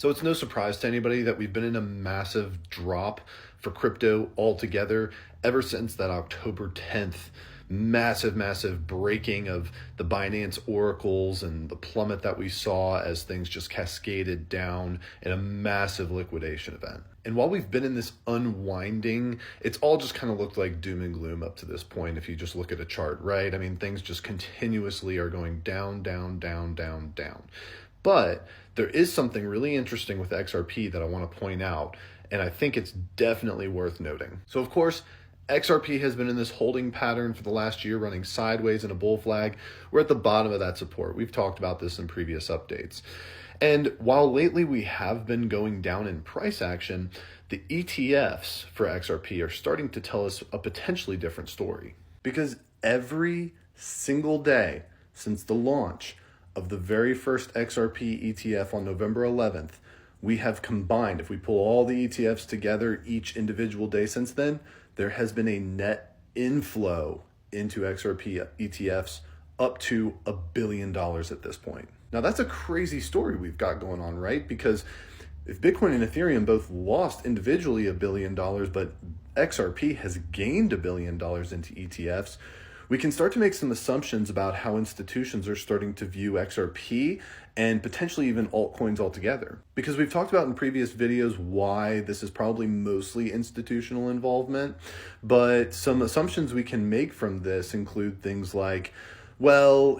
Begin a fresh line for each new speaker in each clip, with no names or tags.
So it's no surprise to anybody that we've been in a massive drop for crypto altogether ever since that October 10th massive breaking of the Binance oracles and the plummet that we saw as things just cascaded down in a massive liquidation event. And while we've been in this unwinding, it's all just kind of looked like doom and gloom up to this point if you just look at a chart, right? I mean, things just continuously are going down. But there is something really interesting with XRP that I want to point out, and I think it's definitely worth noting. So of course, XRP has been in this holding pattern for the last year, running sideways in a bull flag. We're at the bottom of that support. We've talked about this in previous updates. And while lately we have been going down in price action, the ETFs for XRP are starting to tell us a potentially different story. Because every single day since the launch of the very first XRP ETF on November 11th, we have combined, if we pull all the ETFs together each individual day since then, there has been a net inflow into XRP ETFs up to $1 billion at this point. Now that's a crazy story we've got going on, right? Because if Bitcoin and Ethereum both lost individually $1 billion, but XRP has gained $1 billion into ETFs, we can start to make some assumptions about how institutions are starting to view XRP and potentially even altcoins altogether. Because we've talked about in previous videos why this is probably mostly institutional involvement, but some assumptions we can make from this include things like, well,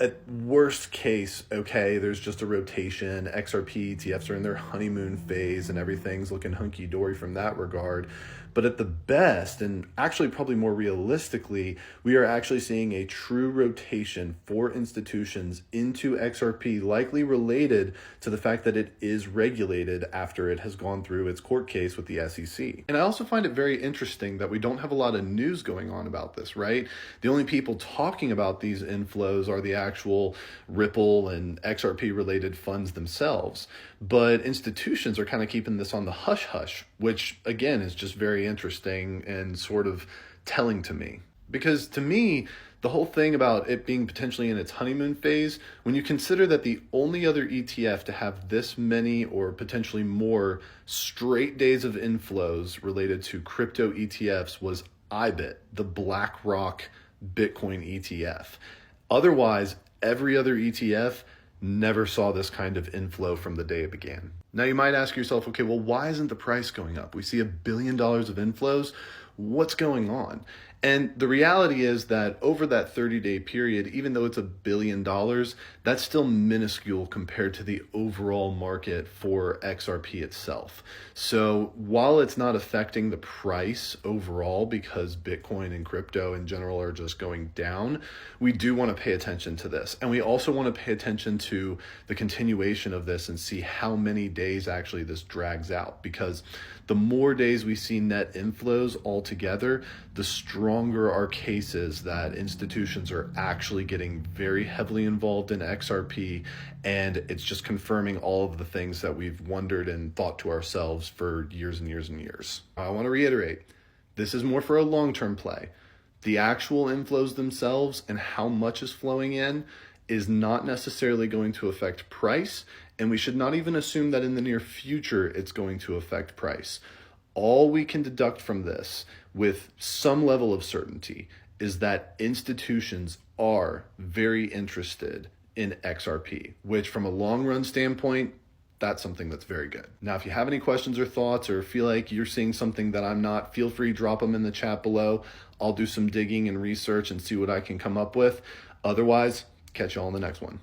at worst case, okay, there's just a rotation. XRP ETFs are in their honeymoon phase and everything's looking hunky-dory from that regard. But at the best, and actually probably more realistically, we are actually seeing a true rotation for institutions into XRP, likely related to the fact that it is regulated after it has gone through its court case with the SEC. And I also find it very interesting that we don't have a lot of news going on about this, right? The only people talking about these inflows are the actual Ripple and XRP related funds themselves. But institutions are kind of keeping this on the hush-hush, which again is just very interesting and sort of telling to me. Because to me, the whole thing about it being potentially in its honeymoon phase, when you consider that the only other ETF to have this many or potentially more straight days of inflows related to crypto ETFs was IBIT, the BlackRock Bitcoin ETF. Otherwise, every other ETF never saw this kind of inflow from the day it began. Now you might ask yourself, okay, well, why isn't the price going up? We see $1 billion of inflows. What's going on? And the reality is that over that 30-day period, even though it's $1 billion, that's still minuscule compared to the overall market for XRP itself. So while it's not affecting the price overall because Bitcoin and crypto in general are just going down, we do want to pay attention to this. And we also want to pay attention to the continuation of this and see how many days actually this drags out, because the more days we see net inflows altogether, the stronger our case is that institutions are actually getting very heavily involved in XRP, and it's just confirming all of the things that we've wondered and thought to ourselves for years and years and years. I want to reiterate, this is more for a long-term play. The actual inflows themselves and how much is flowing in is not necessarily going to affect price, and we should not even assume that in the near future it's going to affect price. All we can deduct from this with some level of certainty is that institutions are very interested in XRP, which from a long run standpoint, that's something that's very good. Now, if you have any questions or thoughts or feel like you're seeing something that I'm not, feel free to drop them in the chat below. I'll do some digging and research and see what I can come up with. Otherwise, catch you all in the next one.